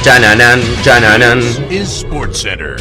Chananán, chananán. Is SportsCenter.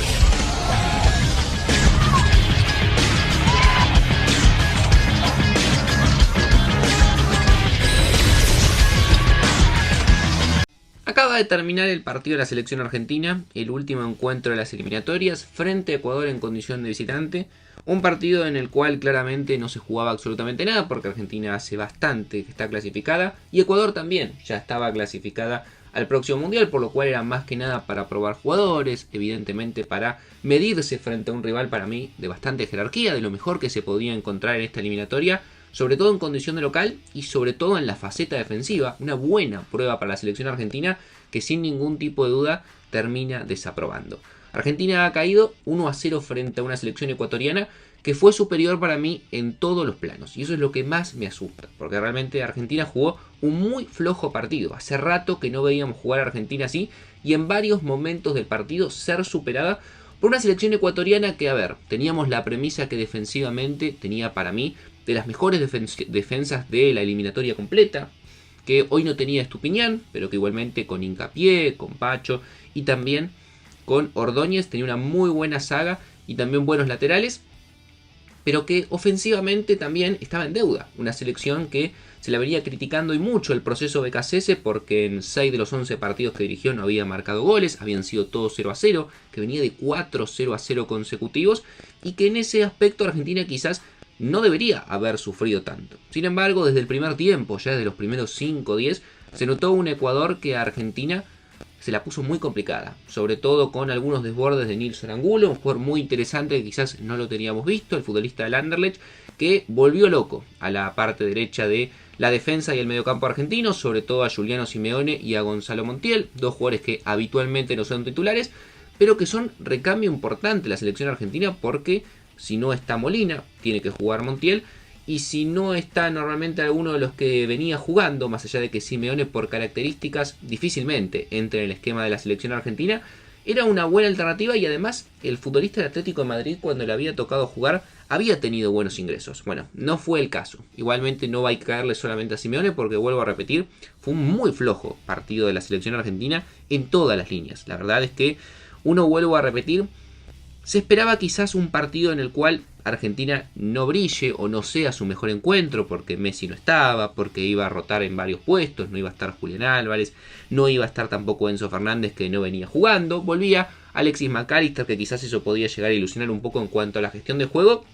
Acaba de terminar el partido de la selección argentina, el último encuentro de las eliminatorias, frente a Ecuador en condición de visitante. Un partido en el cual claramente no se jugaba absolutamente nada, porque Argentina hace bastante que está clasificada, y Ecuador también ya estaba clasificada al próximo mundial, por lo cual era más que nada para probar jugadores, evidentemente para medirse frente a un rival para mí de bastante jerarquía, de lo mejor que se podía encontrar en esta eliminatoria, sobre todo en condición de local y sobre todo en la faceta defensiva. Una buena prueba para la selección argentina que sin ningún tipo de duda termina desaprobando. Argentina ha caído 1-0 frente a una selección ecuatoriana que fue superior para mí en todos los planos. Y eso es lo que más me asusta, porque realmente Argentina jugó un muy flojo partido. Hace rato que no veíamos jugar a Argentina así, y en varios momentos del partido ser superada por una selección ecuatoriana que, a ver, teníamos la premisa que defensivamente tenía para mí de las mejores defensas de la eliminatoria completa, que hoy no tenía Estupiñán, pero que igualmente con Hincapié, con Pacho y también con Ordóñez tenía una muy buena saga y también buenos laterales, pero que ofensivamente también estaba en deuda. Una selección que se la venía criticando y mucho el proceso Beccacece, porque en 6 de los 11 partidos que dirigió no había marcado goles, habían sido todos 0-0, que venía de 4 0-0 consecutivos, y que en ese aspecto Argentina quizás no debería haber sufrido tanto. Sin embargo, desde el primer tiempo, ya desde los primeros 5 o 10, se notó un Ecuador que a Argentina se la puso muy complicada, sobre todo con algunos desbordes de Nilson Angulo, un jugador muy interesante que quizás no lo teníamos visto, el futbolista del Anderlecht, que volvió loco a la parte derecha de la defensa y el mediocampo argentino, sobre todo a Juliano Simeone y a Gonzalo Montiel, dos jugadores que habitualmente no son titulares, pero que son recambio importante en la selección argentina, porque si no está Molina, tiene que jugar Montiel, y si no está normalmente alguno de los que venía jugando, más allá de que Simeone por características difícilmente entre en el esquema de la selección argentina, era una buena alternativa, y además el futbolista del Atlético de Madrid, cuando le había tocado jugar, había tenido buenos ingresos. Bueno, no fue el caso. Igualmente no va a caerle solamente a Simeone, porque vuelvo a repetir, fue un muy flojo partido de la selección argentina en todas las líneas. La verdad es que vuelvo a repetir, se esperaba quizás un partido en el cual Argentina no brille o no sea su mejor encuentro, porque Messi no estaba, porque iba a rotar en varios puestos, no iba a estar Julián Álvarez, no iba a estar tampoco Enzo Fernández, que no venía jugando, volvía Alexis McAllister, que quizás eso podía llegar a ilusionar un poco en cuanto a la gestión de juego,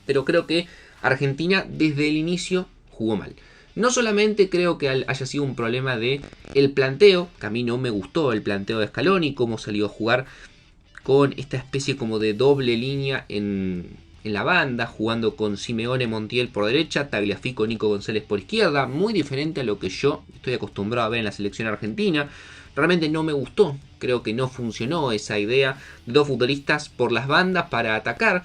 pero creo que Argentina desde el inicio jugó mal. No solamente creo que haya sido un problema de el planteo, que a mí no me gustó el planteo de Scaloni, cómo salió a jugar con esta especie como de doble línea en la banda, jugando con Simeone Montiel por derecha, Tagliafico Nico González por izquierda, muy diferente a lo que yo estoy acostumbrado a ver en la selección argentina. Realmente no me gustó, creo que no funcionó esa idea de dos futbolistas por las bandas para atacar,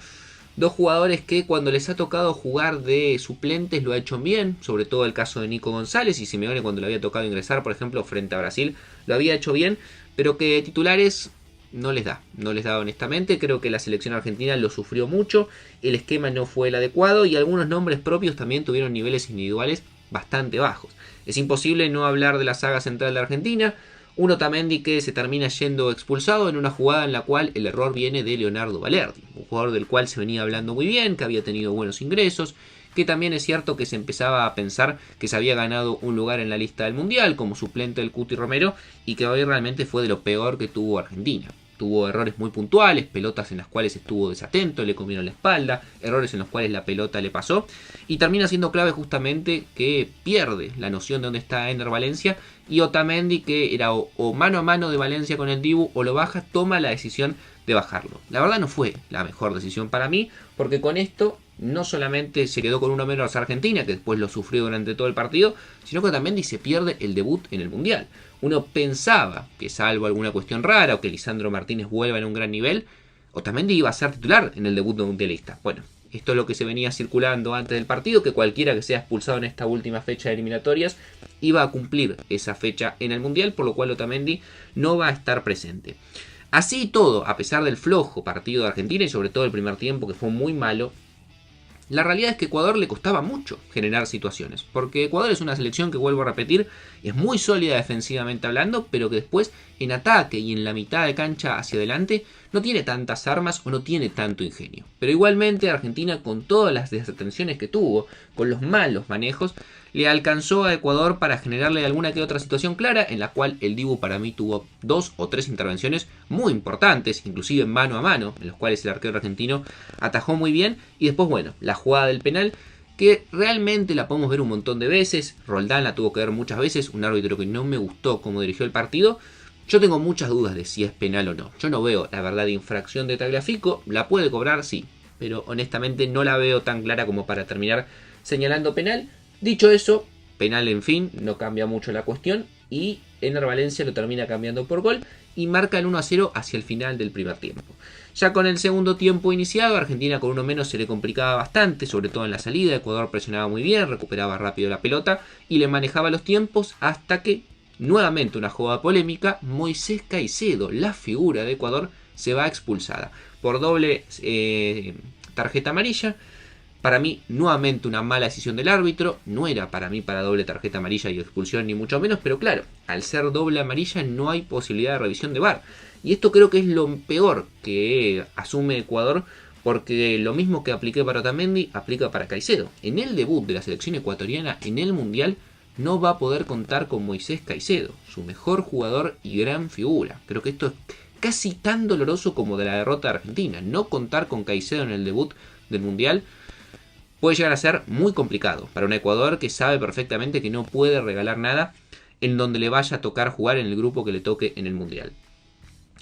dos jugadores que cuando les ha tocado jugar de suplentes lo ha hecho bien, sobre todo el caso de Nico González, y Simeone cuando le había tocado ingresar, por ejemplo, frente a Brasil, lo había hecho bien, pero que titulares no les da honestamente. Creo que la selección argentina lo sufrió mucho, el esquema no fue el adecuado y algunos nombres propios también tuvieron niveles individuales bastante bajos. Es imposible no hablar de la saga central de Argentina, un Otamendi que se termina yendo expulsado en una jugada en la cual el error viene de Leonardo Balerdi, un jugador del cual se venía hablando muy bien, que había tenido buenos ingresos, que también es cierto que se empezaba a pensar que se había ganado un lugar en la lista del Mundial como suplente del Cuti Romero, y que hoy realmente fue de lo peor que tuvo Argentina. Tuvo errores muy puntuales, pelotas en las cuales estuvo desatento, le comieron la espalda, errores en los cuales la pelota le pasó, y termina siendo clave justamente que pierde la noción de dónde está Ener Valencia, y Otamendi, que era o mano a mano de Valencia con el Dibu o lo baja, toma la decisión de bajarlo. La verdad no fue la mejor decisión para mí, porque con esto no solamente se quedó con uno menos Argentina, que después lo sufrió durante todo el partido, sino que Otamendi se pierde el debut en el Mundial. Uno pensaba que, salvo alguna cuestión rara o que Lisandro Martínez vuelva en un gran nivel, Otamendi iba a ser titular en el debut mundialista. Bueno, esto es lo que se venía circulando antes del partido, que cualquiera que sea expulsado en esta última fecha de eliminatorias iba a cumplir esa fecha en el Mundial, por lo cual Otamendi no va a estar presente. Así y todo, a pesar del flojo partido de Argentina y sobre todo el primer tiempo que fue muy malo, La realidad es que a Ecuador le costaba mucho generar situaciones, porque Ecuador es una selección que, vuelvo a repetir, es muy sólida defensivamente hablando, pero que después en ataque y en la mitad de cancha hacia adelante no tiene tantas armas o no tiene tanto ingenio. Pero igualmente Argentina, con todas las desatenciones que tuvo, con los malos manejos, le alcanzó a Ecuador para generarle alguna que otra situación clara, en la cual el Dibu para mí tuvo 2 o 3 intervenciones muy importantes, inclusive mano a mano, en los cuales el arquero argentino atajó muy bien. Y después, bueno, la jugada del penal, que realmente la podemos ver un montón de veces. Roldán la tuvo que ver muchas veces, un árbitro que no me gustó cómo dirigió el partido. Yo tengo muchas dudas de si es penal o no. Yo no veo, la verdad, infracción de Tagliafico. La puede cobrar, sí, pero honestamente no la veo tan clara como para terminar señalando penal. Dicho eso, penal en fin, no cambia mucho la cuestión, y Ener Valencia lo termina cambiando por gol y marca el 1-0 hacia el final del primer tiempo. Ya con el segundo tiempo iniciado, Argentina con uno menos se le complicaba bastante, sobre todo en la salida. Ecuador presionaba muy bien, recuperaba rápido la pelota y le manejaba los tiempos, hasta que, nuevamente una jugada polémica, Moisés Caicedo, la figura de Ecuador, se va expulsada por doble tarjeta amarilla. Para mí, nuevamente una mala decisión del árbitro. No era para mí para doble tarjeta amarilla y expulsión, ni mucho menos. Pero claro, al ser doble amarilla no hay posibilidad de revisión de VAR. Y esto creo que es lo peor que asume Ecuador, porque lo mismo que apliqué para Otamendi, aplica para Caicedo. En el debut de la selección ecuatoriana en el Mundial no va a poder contar con Moisés Caicedo, su mejor jugador y gran figura. Creo que esto es casi tan doloroso como de la derrota de Argentina. No contar con Caicedo en el debut del Mundial puede llegar a ser muy complicado para un Ecuador que sabe perfectamente que no puede regalar nada en donde le vaya a tocar jugar en el grupo que le toque en el Mundial.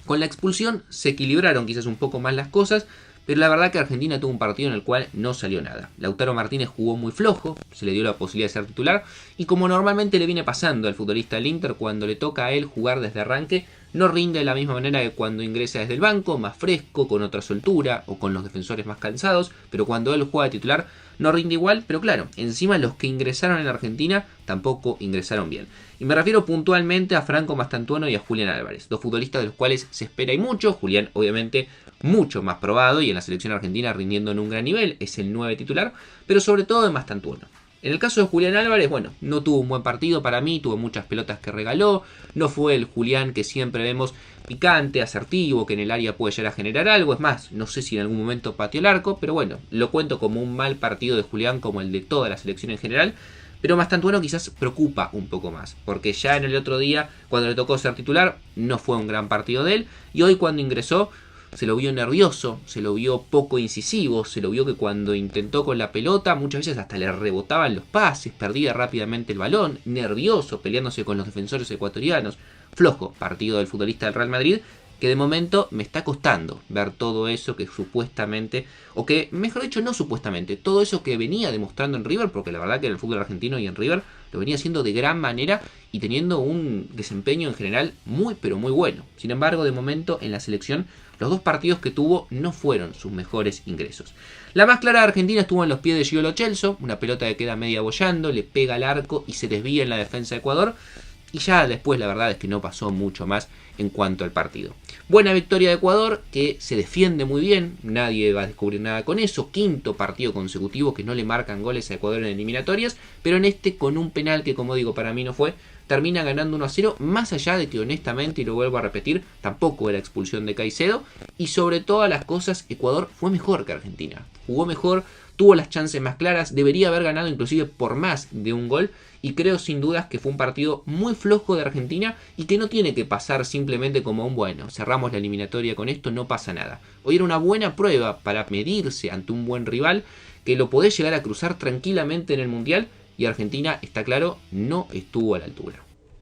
Con la expulsión se equilibraron quizás un poco más las cosas, pero la verdad que Argentina tuvo un partido en el cual no salió nada. Lautaro Martínez jugó muy flojo, se le dio la posibilidad de ser titular, y como normalmente le viene pasando al futbolista del Inter, cuando le toca a él jugar desde arranque, no rinde de la misma manera que cuando ingresa desde el banco, más fresco, con otra soltura o con los defensores más cansados, pero cuando él juega de titular no rinde igual. Pero claro, encima los que ingresaron en Argentina tampoco ingresaron bien. Y me refiero puntualmente a Franco Mastantuono y a Julián Álvarez, dos futbolistas de los cuales se espera y mucho. Julián obviamente mucho más probado y en la selección argentina rindiendo en un gran nivel, es el 9 titular, pero sobre todo de Mastantuono. En el caso de Julián Álvarez, bueno, no tuvo un buen partido para mí, tuvo muchas pelotas que regaló, no fue el Julián que siempre vemos picante, asertivo, que en el área puede llegar a generar algo. Es más, no sé si en algún momento pateó el arco, pero bueno, lo cuento como un mal partido de Julián, como el de toda la selección en general. Pero Mastantuono quizás preocupa un poco más, porque ya en el otro día, cuando le tocó ser titular, no fue un gran partido de él, y hoy cuando ingresó, se lo vio nervioso, se lo vio poco incisivo, se lo vio que cuando intentó con la pelota muchas veces hasta le rebotaban los pases, perdía rápidamente el balón, nervioso, peleándose con los defensores ecuatorianos. Flojo partido del futbolista del Real Madrid, que de momento me está costando ver todo eso que supuestamente, o que mejor dicho no supuestamente, todo eso que venía demostrando en River, porque la verdad que en el fútbol argentino y en River lo venía haciendo de gran manera y teniendo un desempeño en general muy pero muy bueno. Sin embargo, de momento en la selección los dos partidos que tuvo no fueron sus mejores ingresos. La más clara de Argentina estuvo en los pies de Gio Lo Celso, una pelota que queda media boyando, le pega al arco y se desvía en la defensa de Ecuador. Y ya después la verdad es que no pasó mucho más en cuanto al partido. Buena victoria de Ecuador, que se defiende muy bien, nadie va a descubrir nada con eso. Quinto partido consecutivo que no le marcan goles a Ecuador en eliminatorias, pero en este con un penal que, como digo, para mí no fue, termina ganando 1-0, más allá de que honestamente, y lo vuelvo a repetir, tampoco era expulsión de Caicedo. Y sobre todas las cosas, Ecuador fue mejor que Argentina, jugó mejor, tuvo las chances más claras, debería haber ganado inclusive por más de un gol. Y creo sin dudas que fue un partido muy flojo de Argentina y que no tiene que pasar simplemente como un bueno, cerramos la eliminatoria con esto, no pasa nada. Hoy era una buena prueba para medirse ante un buen rival que lo podés llegar a cruzar tranquilamente en el Mundial, y Argentina, está claro, no estuvo a la altura.